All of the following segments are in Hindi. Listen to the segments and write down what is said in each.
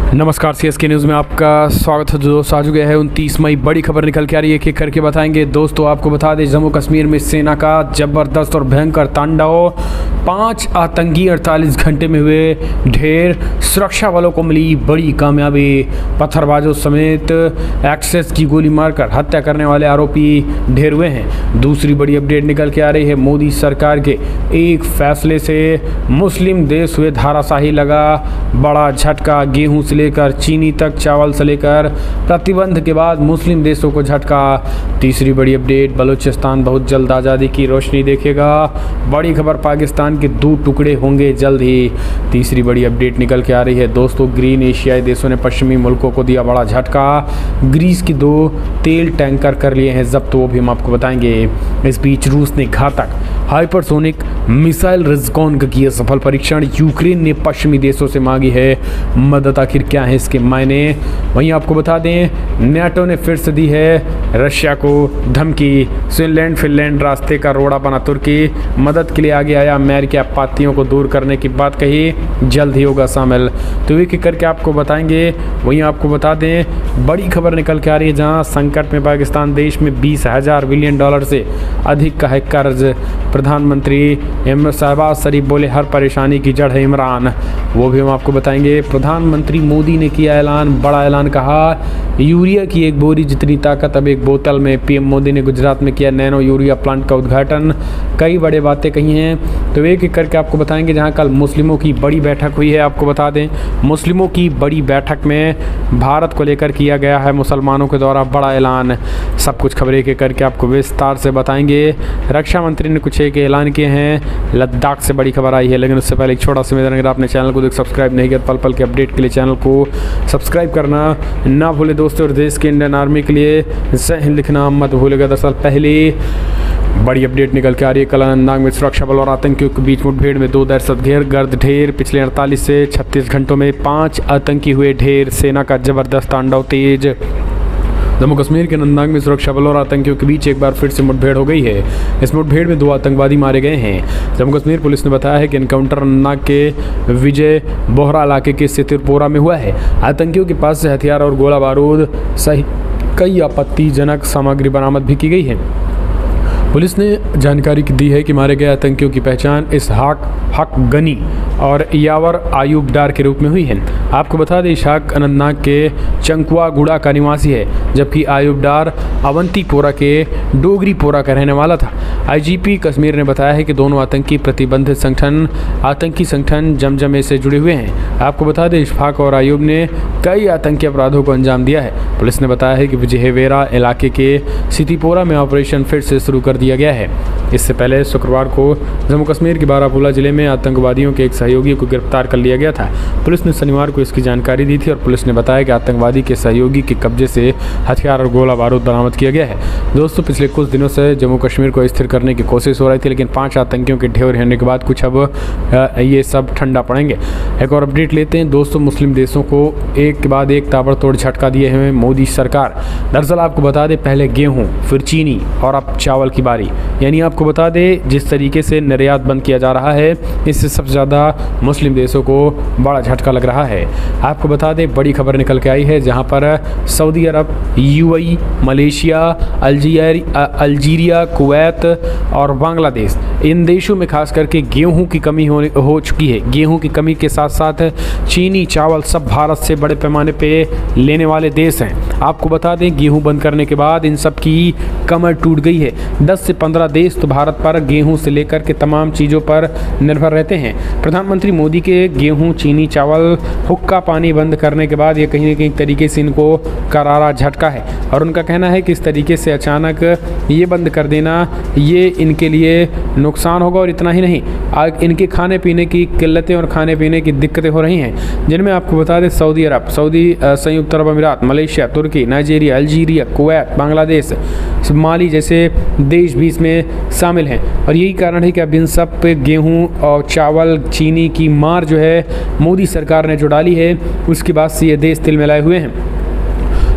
नमस्कार, सीएसके न्यूज़ में आपका स्वागत है। दोस्तों, आ चुके हैं 29 मई। बड़ी खबर निकल के आ रही है, एक करके बताएंगे। दोस्तों, आपको बता दें, जम्मू कश्मीर में सेना का जबरदस्त और भयंकर तांडव। 5 आतंकी 48 घंटे में हुए ढेर। सुरक्षा बलों को मिली बड़ी कामयाबी। पत्थरबाजों समेत एक्सेस की गोली मारकर हत्या करने वाले आरोपी ढेर हुए हैं। दूसरी बड़ी अपडेट निकल के आ रही है, मोदी सरकार के एक फैसले से मुस्लिम देश हुए धाराशाही। लगा बड़ा झटका। गेहूं से लेकर चीनी तक, चावल से लेकर प्रतिबंध के बाद मुस्लिम देशों को झटका। तीसरी बड़ी अपडेट, बलूचिस्तान बहुत जल्द आज़ादी की रोशनी देखेगा। बड़ी खबर, पाकिस्तान के 2 टुकड़े होंगे जल्द ही। तीसरी बड़ी अपडेट निकल के आ रही है। दोस्तों, ग्रीन एशियाई देशों ने पश्चिमी मुल्कों को दिया बड़ा झटका। ग्रीस की 2 तेल टैंकर कर लिए हैं जब्त, वो भी हम आपको बताएंगे। इस बीच रूस ने घातक हाइपरसोनिक मिसाइल रिजकॉन का किया सफल परीक्षण। यूक्रेन ने पश्चिमी देशों से मांगी है मदद। आखिर क्या है इसके मायने, वहीं आपको बता दें, नेटो ने फिर से दी है रशिया को धमकी। स्विट्जरलैंड फिनलैंड रास्ते का रोड़ा बना तुर्की। मदद के लिए आगे आया अमेरिका। आपत्तियों को दूर करने की बात कही, जल्द ही होगा शामिल। तो एक एक करके आपको बताएंगे। वहीं आपको बता दें, बड़ी खबर निकल के आ रही है, जहां संकट में पाकिस्तान देश में $20,000 बिलियन से अधिक का है कर्ज। प्रधानमंत्री शहबाज शरीफ बोले, हर परेशानी की जड़ है इमरान, वो भी हम आपको बताएंगे। प्रधानमंत्री मोदी ने किया ऐलान, बड़ा ऐलान। कहा यूरिया की एक बोरी जितनी ताकत अब एक बोतल में। पीएम मोदी ने गुजरात में किया नैनो यूरिया प्लांट का उद्घाटन। कई बड़े बातें कही हैं, तो एक एक करके आपको बताएंगे। जहां कल मुस्लिमों की बड़ी बैठक हुई है, आपको बता दें, मुस्लिमों की बड़ी बैठक में भारत को लेकर किया गया है मुसलमानों के द्वारा बड़ा ऐलान। सब कुछ खबरें एक एक करके आपको विस्तार से बताएंगे। रक्षा मंत्री ने कुछ एक ऐलान किए हैं। लद्दाख से बड़ी खबर आई है, लेकिन उससे पहले एक छोटा सा निवेदन, अगर आपने चैनल को सब्सक्राइब नहीं किया, पल पल के अपडेट के लिए चैनल को सब्सक्राइब करना ना भूले दोस्तों। और देश के इंडियन आर्मी के लिए जय हिंद लिखना मत भूलेगा। दरअसल पहले बड़ी अपडेट निकल के आ रही है। कल अनंतनाग में सुरक्षा बल और आतंकियों के बीच मुठभेड़ में 2 दहशतगर्द ढेर। पिछले 48 से 36 घंटों में 5 आतंकी हुए ढेर। सेना का जबरदस्त तांडव तेज। जम्मू कश्मीर के अनंतनाग में सुरक्षा बलों और आतंकियों के बीच एक बार फिर से मुठभेड़ हो गई है। इस मुठभेड़ में 2 आतंकवादी मारे गए हैं। जम्मू कश्मीर पुलिस ने बताया है कि एनकाउंटर अनंतनाग के विजय बोहरा इलाके के सितिरपोरा में हुआ है। आतंकियों के पास से हथियार और गोला बारूद सहित कई आपत्तिजनक सामग्री बरामद भी की गई है। पुलिस ने जानकारी दी है कि मारे गए आतंकियों की पहचान इसहाक हक गनी और यावर आयूब डार के रूप में हुई है। आपको बता दें, इसहाक अनंतनाग के चंकुआ गुड़ा का निवासी है, जबकि आयूब डार अवंतीपोरा के डोगरीपोरा का रहने वाला था। आईजीपी कश्मीर ने बताया है कि दोनों आतंकी संगठन जमजमे से जुड़े हुए हैं। आपको बता दें, इसहाक और आयूब ने कई आतंकी अपराधों को अंजाम दिया है। पुलिस ने बताया है कि विजयवेरा इलाके के सितिपोरा में ऑपरेशन फिर से शुरू कर दिया गया है। इससे पहले शुक्रवार को जम्मू कश्मीर के बारामूला जिले में आतंकवादियों के एक सहयोगी को गिरफ्तार कर लिया गया था। पुलिस ने शनिवार को इसकी जानकारी दी थी और पुलिस ने बताया कि आतंकवादी के सहयोगी के कब्जे से हथियार और गोला बारूद बरामद किया गया है। दोस्तों, पिछले कुछ दिनों से जम्मू कश्मीर को स्थिर करने की कोशिश हो रही थी, लेकिन 5 आतंकियों के ढेर होने के बाद कुछ अब ये सब ठंडा पड़ेंगे। एक और अपडेट लेते हैं दोस्तों। मुस्लिम देशों को एक के बाद एक ताबड़तोड़ झटका दिए हैं मोदी सरकार। दरअसल आपको बता दें, पहले गेहूँ, फिर चीनी और अब चावल की बारी। यानी आपको बता दें, जिस तरीके से निर्यात बंद किया जा रहा है, इससे सबसे ज़्यादा मुस्लिम देशों को बड़ा झटका लग रहा है। आपको बता दें, बड़ी खबर निकल के आई है, जहां पर सऊदी अरब, यूएई, मलेशिया, अल्जीरिया, कुवैत और बांग्लादेश, इन देशों में खास करके गेहूं की कमी हो चुकी है। गेहूं की कमी के साथ साथ चीनी, चावल सब भारत से बड़े पैमाने पे लेने वाले देश हैं। आपको बता दें, गेहूं बंद करने के बाद इन सब की कमर टूट गई है। 10 से 15 देश तो भारत पर गेहूं से लेकर के तमाम चीज़ों पर निर्भर रहते हैं। प्रधानमंत्री मोदी के गेहूं, चीनी, चावल, हुक्का पानी बंद करने के बाद ये कहीं न कहीं तरीके से इनको करारा झटका है। और उनका कहना है कि इस तरीके से अचानक ये बंद कर देना, ये इनके लिए नुकसान होगा। और इतना ही नहीं, इनके खाने पीने की किल्लतें और खाने पीने की दिक्कतें हो रही हैं, जिनमें आपको बता दें, सऊदी अरब, संयुक्त अरब अमीरात, मलेशिया, तुर्की, नाइजीरिया, अल्जीरिया, कुवैत, बांग्लादेश, माली जैसे देश भी इसमें शामिल हैं। और यही कारण है कि अब इन सब पे गेहूं और चावल, चीनी की मार जो है मोदी सरकार ने जो डाली है, उसके बाद से ये देश तिलमिलाए हुए हैं।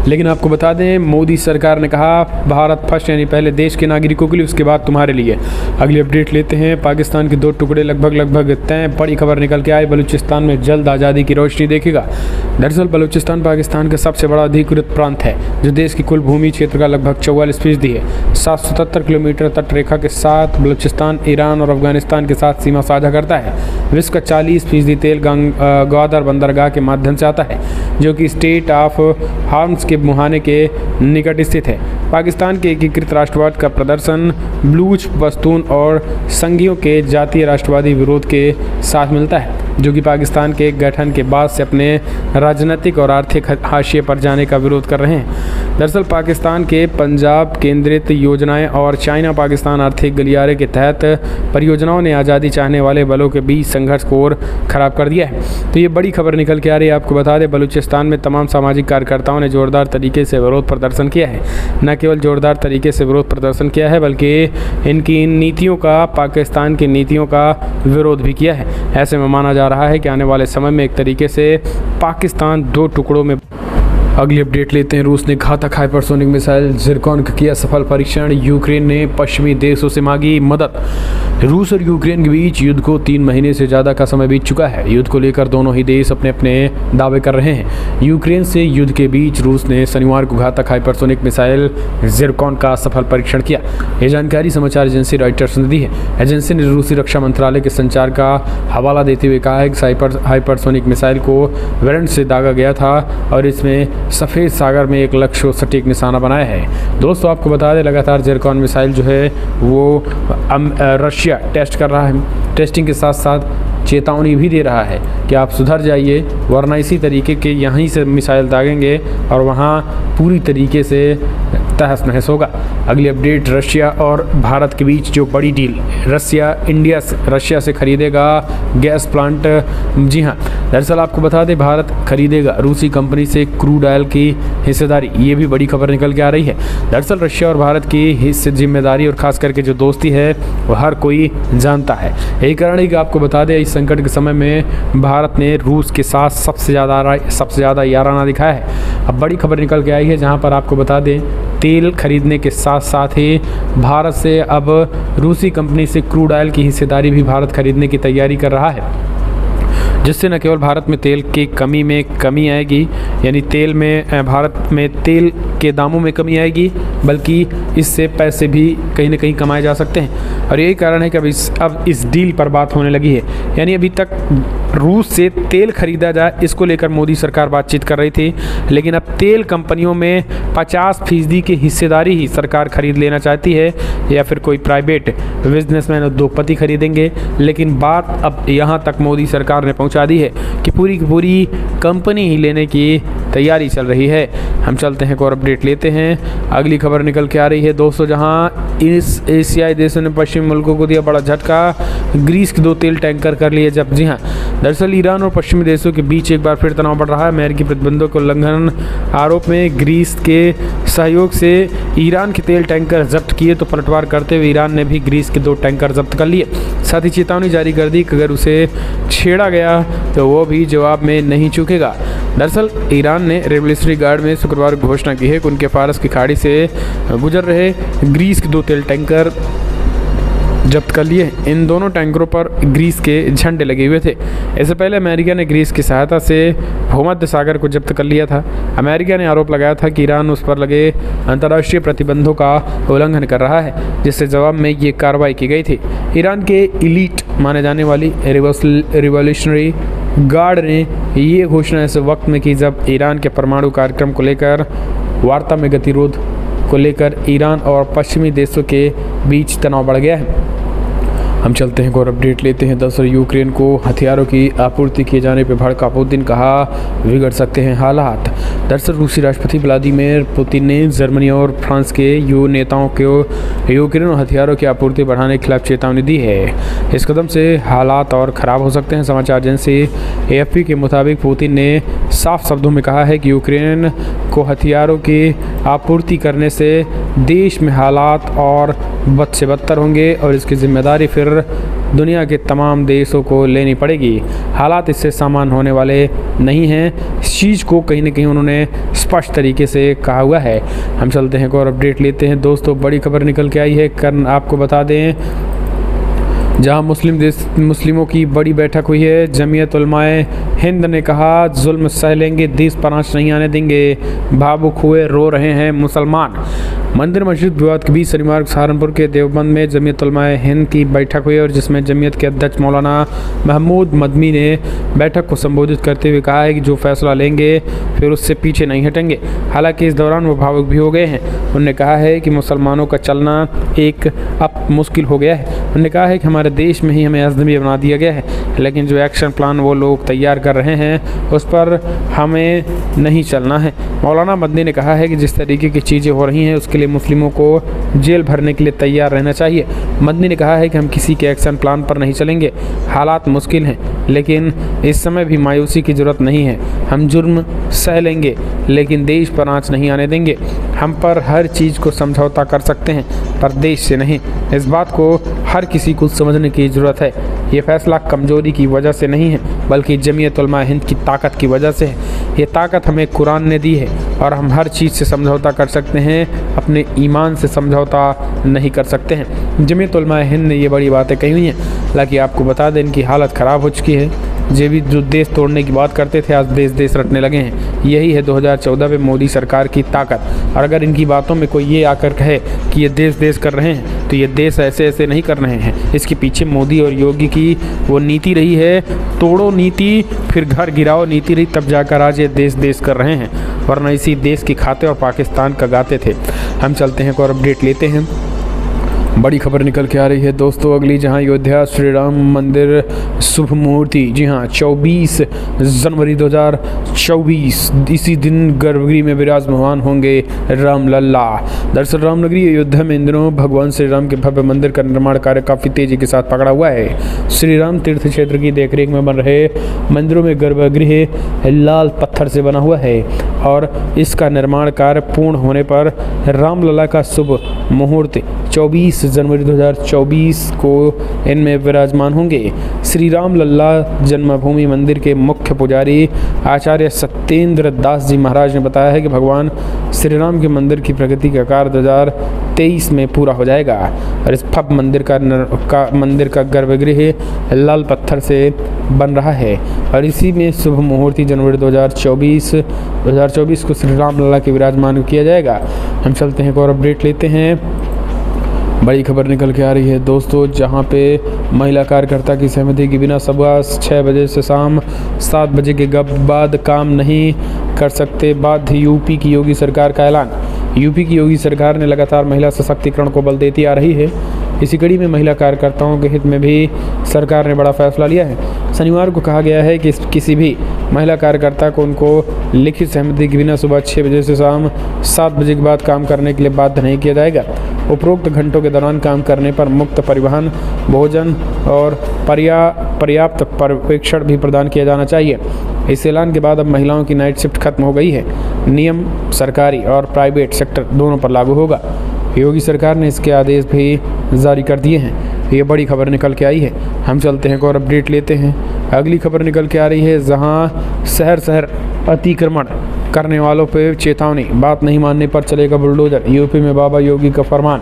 लेकिन आपको बता दें मोदी सरकार ने कहा भारत फर्स्ट, यानी पहले देश के नागरिकों के लिए, उसके बाद तुम्हारे लिए। अगली अपडेट लेते हैं। पाकिस्तान के 2 टुकड़े लगभग तय, बड़ी खबर निकल के आई। बलूचिस्तान में जल्द आज़ादी की रोशनी देखेगा। दरअसल बलूचिस्तान पाकिस्तान का सबसे बड़ा अधिकृत प्रांत है जो देश की कुल भूमि क्षेत्र का लगभग 44% है। 777 किलोमीटर तट रेखा के साथ बलूचिस्तान ईरान और अफगानिस्तान के साथ सीमा साझा करता है। विश्व का 40% तेल ग्वादर बंदरगाह के माध्यम से आता है जो कि स्टेट ऑफ हार्म्स के मुहाने के निकट स्थित है। पाकिस्तान के एकीकृत राष्ट्रवाद का प्रदर्शन बलूच, पश्तून और संघियों के जातीय राष्ट्रवादी विरोध के साथ मिलता है जो कि पाकिस्तान के गठन के बाद से अपने राजनीतिक और आर्थिक हाशिए पर जाने का विरोध कर रहे हैं। दरअसल पाकिस्तान के पंजाब केंद्रित योजनाएं और चाइना पाकिस्तान आर्थिक गलियारे के तहत परियोजनाओं ने आज़ादी चाहने वाले बलों के बीच संघर्ष को और ख़राब कर दिया है। तो ये बड़ी खबर निकल के आ रही है। आपको बता दें बलूचिस्तान में तमाम सामाजिक कार्यकर्ताओं ने जोरदार तरीके से विरोध प्रदर्शन किया है। न केवल जोरदार तरीके से विरोध प्रदर्शन किया है बल्कि इनकी नीतियों का, पाकिस्तान की नीतियों का विरोध भी किया है। ऐसे में माना जा रहा है कि आने वाले समय में एक तरीके से पाकिस्तान 2 टुकड़ों में। अगली अपडेट लेते हैं। रूस ने घातक हाइपरसोनिक मिसाइल ज़िरकॉन का किया सफल परीक्षण। यूक्रेन ने पश्चिमी देशों से मांगी मदद। रूस और यूक्रेन के बीच युद्ध को 3 महीने से ज़्यादा का समय बीत चुका है। युद्ध को लेकर दोनों ही देश अपने अपने दावे कर रहे हैं। यूक्रेन से युद्ध के बीच रूस ने शनिवार को घातक हाइपरसोनिक मिसाइल ज़िरकॉन का सफल परीक्षण किया। यह जानकारी समाचार एजेंसी रॉयटर्स ने दी है। एजेंसी ने रूसी रक्षा मंत्रालय के संचार का हवाला देते हुए कहा है कि हाइपरसोनिक मिसाइल को वेरेंट से दागा गया था और इसमें सफ़ेद सागर में एक लक्ष्य को सटीक निशाना बनाया है। दोस्तों आपको बता दें लगातार ज़िरकॉन मिसाइल जो है वो रशिया टेस्ट कर रहा है। टेस्टिंग के साथ साथ चेतावनी भी दे रहा है कि आप सुधर जाइए वरना इसी तरीके के यहीं से मिसाइल दागेंगे और वहाँ पूरी तरीके से तहस नहस होगा। अगली अपडेट रशिया और भारत के बीच जो बड़ी डील, रशिया से खरीदेगा गैस प्लांट। जी हाँ, दरअसल आपको बता दें भारत खरीदेगा रूसी कंपनी से क्रूड ऑयल की हिस्सेदारी। ये भी बड़ी खबर निकल के आ रही है। दरअसल रशिया और भारत की हिस्से जिम्मेदारी और खास करके जो दोस्ती है वो हर कोई जानता है। यही कारण है कि आपको बता दें इस संकट के समय में भारत ने रूस के साथ सबसे ज़्यादा याराना दिखाया है। अब बड़ी खबर निकल के आई है जहाँ पर आपको बता दें तेल खरीदने के साथ साथ ही भारत से अब रूसी कंपनी से क्रूड ऑयल की हिस्सेदारी भी भारत खरीदने की तैयारी कर रहा है, जिससे न केवल भारत में तेल की कमी आएगी, यानी भारत में तेल के दामों में कमी आएगी, बल्कि इससे पैसे भी कहीं ना कहीं कमाए जा सकते हैं। और यही कारण है कि अब इस डील पर बात होने लगी है। यानी अभी तक रूस से तेल खरीदा जाए इसको लेकर मोदी सरकार बातचीत कर रही थी, लेकिन अब तेल कंपनियों में 50% की हिस्सेदारी ही सरकार खरीद लेना चाहती है या फिर कोई प्राइवेट बिजनेसमैन उद्योगपति खरीदेंगे। लेकिन बात अब यहाँ तक मोदी सरकार ने पहुँचा दी है कि पूरी की पूरी कंपनी ही लेने की तैयारी चल रही है। हम चलते हैं और अपडेट लेते हैं। अगली खबर निकल के आ रही है दोस्तों, जहां इस एशियाई देशों ने पश्चिमी मुल्कों को दिया बड़ा झटका। ग्रीस के 2 तेल टैंकर कर लिए जब्त। जी हाँ, दरअसल ईरान और पश्चिमी देशों के बीच एक बार फिर तनाव बढ़ रहा है। अमेरिकी प्रतिबंधों के उल्लंघन आरोप में ग्रीस के सहयोग से ईरान के तेल टैंकर जब्त किए तो पलटवार करते हुए ईरान ने भी ग्रीस के 2 टैंकर जब्त कर लिए। साथ ही चेतावनी जारी कर दी कि अगर उसे छेड़ा गया तो वो भी जवाब में नहीं चूकेगा। दरअसल ईरान ने रेवोल्यूशनरी गार्ड में शुक्रवार घोषणा की है कि उनके फारस की खाड़ी से गुजर रहे ग्रीस के 2 तेल टैंकर जब्त कर लिए। इन दोनों टैंकरों पर ग्रीस के झंडे लगे हुए थे। इससे पहले अमेरिका ने ग्रीस की सहायता से भूमध्य सागर को जब्त कर लिया था। अमेरिका ने आरोप लगाया था कि ईरान उस पर लगे अंतर्राष्ट्रीय प्रतिबंधों का उल्लंघन कर रहा है, जिससे जवाब में ये कार्रवाई की गई थी। ईरान के इलीट माने जाने वाली रिवॉल्यूशनरी गार्ड ने ये घोषणा ऐसे वक्त में की जब ईरान के परमाणु कार्यक्रम को लेकर वार्ता में गतिरोध को लेकर ईरान और पश्चिमी देशों के बीच तनाव बढ़ गया है। हम चलते हैं और अपडेट लेते हैं। दरअसल यूक्रेन को हथियारों की आपूर्ति किए जाने पर भड़का पुतिन, कहा बिगड़ सकते हैं हालात। दरअसल रूसी राष्ट्रपति व्लादिमीर पुतिन ने जर्मनी और फ्रांस के नेताओं को यूक्रेन और हथियारों की आपूर्ति बढ़ाने के खिलाफ चेतावनी दी है। इस कदम से हालात और ख़राब हो सकते हैं। समाचार एजेंसी AFP के मुताबिक पुतिन ने साफ शब्दों में कहा है कि यूक्रेन को हथियारों की आपूर्ति करने से देश में हालात और बद से बदतर होंगे और इसकी जिम्मेदारी फिर दुनिया के तमाम देशों को लेनी पड़ेगी। हालात इससे सामान्य होने वाले नहीं हैं। इस चीज़ को कहीं न कहीं उन्होंने स्पष्ट तरीके से कहा हुआ है। हम चलते हैं और अपडेट लेते हैं। दोस्तों बड़ी खबर निकल के आई है, आपको बता दें जहां मुस्लिमों की बड़ी बैठक हुई है। जमीयत उलमाए हिंद ने कहा जुल्म सह लेंगे, देश पर आंच नहीं आने देंगे, भावुक हुए रो रहे हैं मुसलमान। मंदिर मस्जिद विवाद के बीच शनिवार सहारनपुर के देवबंद में जमीयत उलमाए हिंद की बैठक हुई और जिसमें जमीयत के अध्यक्ष मौलाना महमूद मदनी ने बैठक को संबोधित करते हुए कहा है कि जो फैसला लेंगे फिर उससे पीछे नहीं हटेंगे। हालांकि इस दौरान वो भावुक भी हो गए हैं। उन्होंने कहा है कि मुसलमानों का चलना एक अब मुश्किल हो गया है। उन्होंने कहा है कि हमारे देश में ही हमें अजनबी बना दिया गया है, लेकिन जो एक्शन प्लान वो लोग तैयार कर रहे हैं उस पर हमें नहीं चलना है। मौलाना मदनी ने कहा है कि जिस तरीके की चीज़ें हो रही हैं उसके लिए मुस्लिमों को जेल भरने के लिए तैयार रहना चाहिए। मदनी ने कहा है कि हम किसी के एक्शन प्लान पर नहीं चलेंगे। हालात मुश्किल हैं, लेकिन इस समय भी मायूसी की ज़रूरत नहीं है। हम जुर्म सह लेंगे, लेकिन देश पर आंच नहीं आने देंगे। हम पर हर चीज़ को समझौता कर सकते हैं, पर देश से नहीं। इस बात को हर किसी को समझने की ज़रूरत है। ये फैसला कमज़ोरी की वजह से नहीं है, बल्कि जमीयत उलमा हिंद की ताकत की वजह से है। ये ताकत हमें कुरान ने दी है और हम हर चीज़ से समझौता कर सकते हैं, अपने ईमान से समझौता नहीं कर सकते हैं। जमीयत उलमा हिंद ने ये बड़ी बातें कही हुई हैं। हालांकि आपको बता दें इनकी हालत ख़राब हो चुकी है। जो देश तोड़ने की बात करते थे आज देश रटने लगे हैं। यही है 2014 में मोदी सरकार की ताकत। और अगर इनकी बातों में कोई ये आकर कहे कि ये देश कर रहे हैं, तो ये देश ऐसे नहीं कर रहे हैं। इसके पीछे मोदी और योगी की वो नीति रही है, तोड़ो नीति फिर घर गिराओ नीति रही, तब जाकर आज ये देश कर रहे हैं, वरना इसी देश की खाते और पाकिस्तान का गाते थे। हम चलते हैं और अपडेट लेते हैं। बड़ी खबर निकल के आ रही है दोस्तों अगली, जहां अयोध्या श्री राम मंदिर शुभ मुहूर्ति, जी हां 24 जनवरी 2024 इसी दिन गर्भगृह में विराजमान होंगे राम लल्ला। दरअसल रामनगरी अयोध्या में इन दिनों भगवान श्री राम के भव्य मंदिर का निर्माण कार्य काफ़ी तेजी के साथ पकड़ा हुआ है। श्री राम तीर्थ क्षेत्र की देखरेख में बन रहे मंदिरों में गर्भगृह लाल पत्थर से बना हुआ है और इसका निर्माण कार्य पूर्ण होने पर रामलला का शुभ मुहूर्त 24 जनवरी 2024 को इनमें विराजमान होंगे। श्री राम लल्ला जन्मभूमि मंदिर के मुख्य पुजारी आचार्य सत्येंद्र दास जी महाराज ने बताया है कि भगवान श्री राम के मंदिर की प्रगति का कार्य 2023 में पूरा हो जाएगा और इस भव्य मंदिर का गर्भगृह लाल पत्थर से बन रहा है और इसी में शुभ मुहूर्ति जनवरी 2024 को श्री राम लल्ला के विराजमान किया जाएगा। हम चलते हैं और अपडेट लेते हैं। बड़ी खबर निकल के आ रही है दोस्तों, जहां पे महिला कार्यकर्ता की सहमति के बिना सुबह 6 बजे से शाम 7 बजे के बाद काम नहीं कर सकते। बाध्य यूपी की योगी सरकार का ऐलान। यूपी की योगी सरकार ने लगातार महिला सशक्तिकरण को बल देती आ रही है। इसी कड़ी में महिला कार्यकर्ताओं के हित में भी सरकार ने बड़ा फैसला लिया है। शनिवार को कहा गया है कि किसी भी महिला कार्यकर्ता को उनको लिखित सहमति के बिना सुबह 6 बजे से शाम 7 बजे के बाद काम करने के लिए बाध्य नहीं किया जाएगा। उपरोक्त घंटों के दौरान काम करने पर मुफ्त परिवहन, भोजन और पर्याप्त पर्यवेक्षण भी प्रदान किया जाना चाहिए। इस ऐलान के बाद अब महिलाओं की नाइट शिफ्ट खत्म हो गई है। नियम सरकारी और प्राइवेट सेक्टर दोनों पर लागू होगा। योगी सरकार ने इसके आदेश भी जारी कर दिए हैं। ये बड़ी खबर निकल के आई है। हम चलते हैं और अपडेट लेते हैं। अगली खबर निकल के आ रही है, जहां शहर अतिक्रमण करने वालों पर चेतावनी, बात नहीं मानने पर चलेगा बुलडोजर। यूपी में बाबा योगी का फरमान।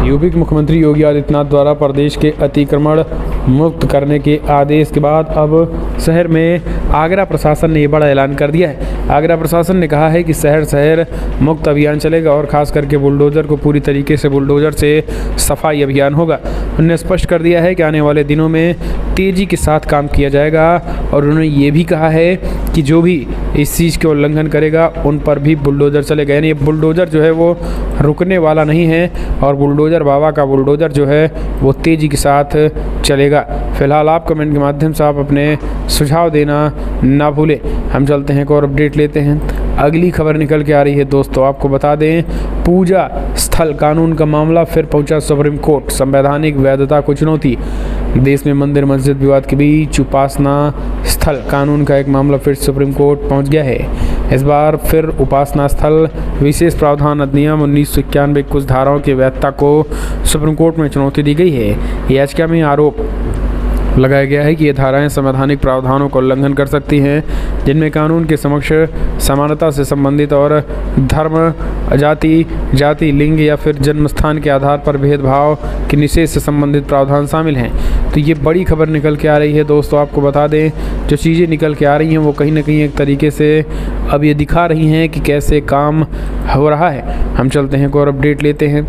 यूपी के मुख्यमंत्री योगी आदित्यनाथ द्वारा प्रदेश के अतिक्रमण मुक्त करने के आदेश के बाद अब शहर में आगरा प्रशासन ने ये बड़ा ऐलान कर दिया है। आगरा प्रशासन ने कहा है कि शहर मुक्त अभियान चलेगा और खास करके बुलडोजर को पूरी तरीके से बुलडोजर से सफाई अभियान होगा। उन्होंने स्पष्ट कर दिया है कि आने वाले दिनों में तेज़ी के साथ काम किया जाएगा और उन्होंने ये भी कहा है कि जो भी इस चीज़ के उल्लंघन करेगा उन पर भी बुलडोजर चलेगा। यानी ये बुलडोजर जो है वो रुकने वाला नहीं है और बुलडोजर बाबा का बुलडोजर जो है वो तेज़ी के साथ चलेगा। फिलहाल आप कमेंट के माध्यम से आप अपने सुझाव देना ना भूलें। हम चलते हैं और अपडेट लेते हैं। अगली खबर निकल के आ रही है दोस्तों, आपको बता दें पूजा स्थल कानून का मामला फिर पहुंचा सुप्रीम कोर्ट। संवैधानिक वैधता को चुनौती। देश में मंदिर मस्जिद विवाद के बीच उपासना स्थल कानून का एक मामला फिर सुप्रीम कोर्ट पहुंच गया है। इस बार फिर उपासना स्थल विशेष प्रावधान अधिनियम 1991 कुछ धाराओं की वैधता को सुप्रीम कोर्ट में चुनौती दी गई है। याचिका में आरोप लगाया गया है कि ये धाराएं संवैधानिक प्रावधानों का उल्लंघन कर सकती हैं, जिनमें कानून के समक्ष समानता से संबंधित और धर्म, जाति, लिंग या फिर जन्म स्थान के आधार पर भेदभाव के निषेध से संबंधित प्रावधान शामिल हैं। तो ये बड़ी खबर निकल के आ रही है दोस्तों। आपको बता दें, जो चीज़ें निकल के आ रही हैं वो कहीं ना कहीं एक तरीके से अब ये दिखा रही हैं कि कैसे काम हो रहा है। हम चलते हैं और अपडेट लेते हैं।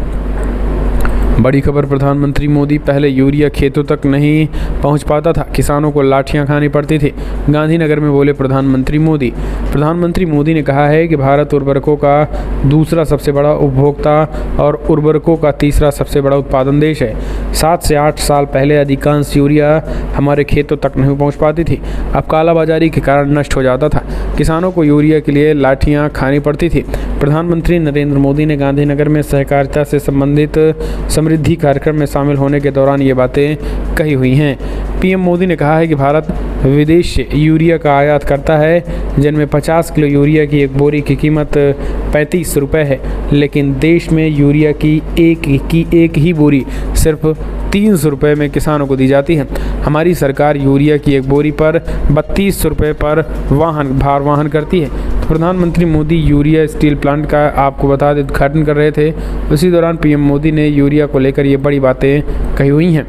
बड़ी खबर, प्रधानमंत्री मोदी, पहले यूरिया खेतों तक नहीं पहुंच पाता था, किसानों को लाठियां खानी पड़ती थी, गांधीनगर में बोले प्रधानमंत्री मोदी। प्रधानमंत्री मोदी ने कहा है कि भारत उर्वरकों का दूसरा सबसे बड़ा उपभोक्ता और उर्वरकों का तीसरा सबसे बड़ा उत्पादन देश है। 7 से 8 साल पहले अधिकांश यूरिया हमारे खेतों तक नहीं पहुँच पाती थी, अब कालाबाजारी के कारण नष्ट हो जाता था, किसानों को यूरिया के लिए लाठियाँ खानी पड़ती थी। प्रधानमंत्री नरेंद्र मोदी ने गांधीनगर में सहकारिता से संबंधित समृद्धि कार्यक्रम में शामिल होने के दौरान ये बातें कही हुई हैं। पीएम मोदी ने कहा है कि भारत विदेश से यूरिया का आयात करता है, जिनमें 50 किलो यूरिया की एक बोरी की कीमत 35 रुपये है, लेकिन देश में यूरिया की एक ही बोरी सिर्फ 300 रुपये में किसानों को दी जाती है। हमारी सरकार यूरिया की एक बोरी पर 32 रुपये पर भार वहन करती है। तो प्रधानमंत्री मोदी यूरिया स्टील प्लांट का आपको बता दें उद्घाटन कर रहे थे, उसी दौरान पीएम मोदी ने यूरिया को लेकर ये बड़ी बातें कही हुई हैं।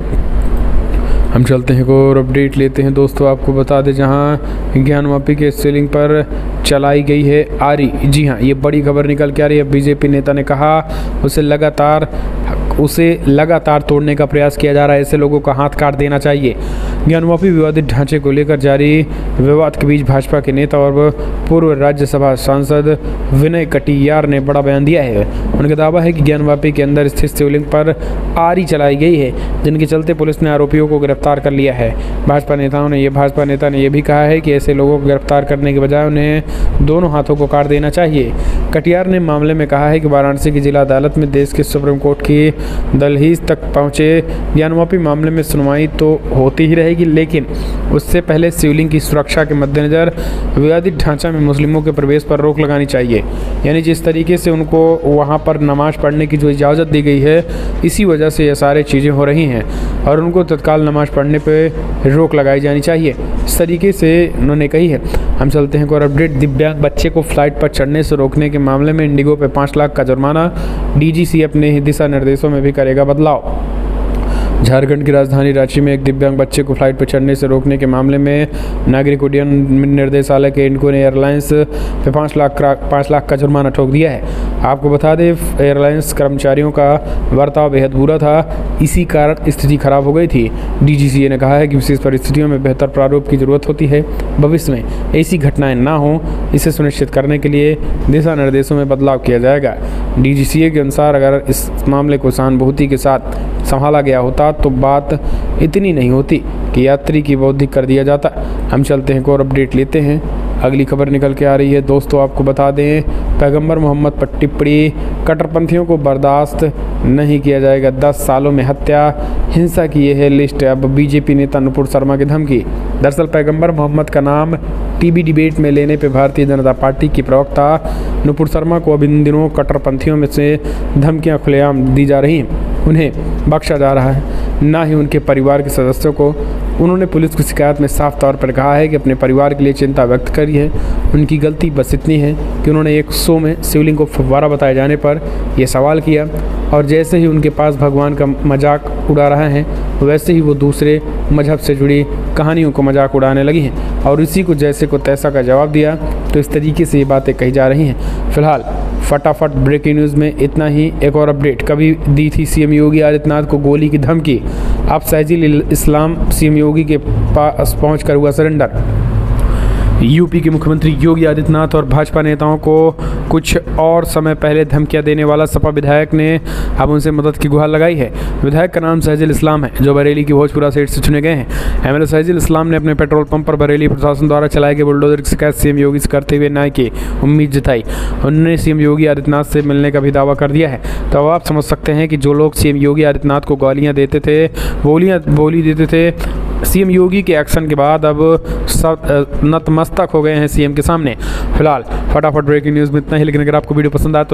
हम चलते हैं और अपडेट लेते हैं दोस्तों। आपको बता दें, जहां ज्ञानवापी के सीलिंग पर चलाई गई है आरी। जी हाँ, ये बड़ी खबर निकल के आ रही है। बीजेपी नेता ने कहा उसे लगातार तोड़ने का प्रयास किया जा रहा है, ऐसे लोगों का हाथ काट देना चाहिए। ज्ञानवापी विवादित ढांचे को लेकर जारी विवाद के बीच भाजपा के नेता और पूर्व राज्यसभा सांसद विनय कटियार ने बड़ा बयान दिया है। उनका दावा है कि ज्ञानवापी के अंदर स्थित शिवलिंग पर आरी चलाई गई है, जिनके चलते पुलिस ने आरोपियों को गिरफ्तार कर लिया है। भाजपा नेता ने यह भी कहा है कि ऐसे लोगों को गिरफ्तार करने के बजाय उन्हें दोनों हाथों को काट देना चाहिए। कटियार ने मामले में कहा है कि वाराणसी की जिला अदालत में देश के सुप्रीम कोर्ट की दहलीज तक पहुंचे ज्ञानवापी मामले में सुनवाई तो होती ही रहेगी, लेकिन उससे पहले शिवलिंग की सुरक्षा के मद्देनज़र विवादित ढांचा में मुस्लिमों के प्रवेश पर रोक लगानी चाहिए। यानी जिस तरीके से उनको वहां पर नमाज पढ़ने की जो इजाज़त दी गई है, इसी वजह से ये सारी चीज़ें हो रही हैं और उनको तत्काल नमाज पढ़ने पर रोक लगाई जानी चाहिए, इस तरीके से उन्होंने कही है। हम चलते हैं और अपडेट। दिव्यांग बच्चे को फ्लाइट पर चढ़ने से रोकने के मामले में इंडिगो पे 5 लाख का जुर्माना, डीजीसी अपने दिशा निर्देशों में भी करेगा बदलाव। झारखंड की राजधानी रांची में एक दिव्यांग बच्चे को फ्लाइट पर चढ़ने से रोकने के मामले में नागरिक उड्डयन निर्देशालय के इंडिगो ने एयरलाइंस पे 5 लाख का जुर्माना ठोक दिया है। आपको बता दें, एयरलाइंस कर्मचारियों का बर्ताव बेहद बुरा था, इसी कारण स्थिति खराब हो गई थी। डीजीसीए ने कहा है कि विशेष परिस्थितियों में बेहतर प्रारूप की जरूरत होती है, भविष्य में ऐसी घटनाएं ना हों, इसे सुनिश्चित करने के लिए दिशा निर्देशों में बदलाव किया जाएगा। डीजीसीए के अनुसार अगर इस मामले को सहानुभूति के साथ संभाला गया होता तो बात इतनी नहीं होती कि यात्री की बौद्धिक कर दिया जाता। हम चलते हैं और अपडेट लेते हैं। अगली खबर निकल के आ रही है दोस्तों। आपको बता दें, पैगंबर मोहम्मद पर टिप्पणी, कट्टरपंथियों को बर्दाश्त नहीं किया जाएगा, 10 सालों में हत्या हिंसा की यह है लिस्ट। अब बीजेपी नेता नुपुर शर्मा की धमकी। दरअसल पैगंबर मोहम्मद का नाम टीवी डिबेट में लेने पर भारतीय जनता पार्टी की प्रवक्ता नुपुर शर्मा को अब इन दिनों कट्टरपंथियों में से धमकियां खुलेआम दी जा रही हैं। उन्हें बख्शा जा रहा है, ना ही उनके परिवार के सदस्यों को। उन्होंने पुलिस की शिकायत में साफ तौर पर कहा है कि अपने परिवार के लिए चिंता व्यक्त करी है। उनकी गलती बस इतनी है कि उन्होंने एक शो में शिवलिंग को फव्वारा बताए जाने पर यह सवाल किया और जैसे ही उनके पास भगवान का मजाक उड़ा रहा है, वैसे ही वो दूसरे मजहब से जुड़ी कहानियों को मजाक उड़ाने लगी हैं और इसी को जैसे को तैसा का जवाब दिया। तो इस तरीके से ये बातें कही जा रही हैं। फिलहाल फटाफट ब्रेकिंग न्यूज़ में इतना ही। एक और अपडेट, कभी दी थी सीएम योगी आदित्यनाथ को गोली की धमकी, अब सैजिल इस्लाम सीएम योगी के पास पहुंचकर हुआ सरेंडर। यूपी के मुख्यमंत्री योगी आदित्यनाथ और भाजपा नेताओं को कुछ और समय पहले धमकियां देने वाला सपा विधायक ने अब उनसे मदद की गुहार लगाई है। विधायक का नाम सैजिल इस्लाम है, जो बरेली की भोजपुरा सीट से चुने गए हैं। एमएलए सैजिल इस्लाम ने अपने पेट्रोल पंप पर बरेली प्रशासन द्वारा चलाए गए बुलडोजर की शिकायत सीएम योगी से करते हुए न्याय की उम्मीद जताई। उन्होंने सीएम योगी आदित्यनाथ से मिलने का भी दावा कर दिया है। तो अब आप समझ सकते हैं कि जो लोग सीएम योगी आदित्यनाथ को गालियाँ देते थे, बोली देते थे, सीएम योगी के एक्शन के बाद अब सब नतमस्तक हो गए हैं सीएम के सामने। फिलहाल फटाफट ब्रेकिंग न्यूज़ में इतना ही, लेकिन अगर आपको वीडियो पसंद आए तो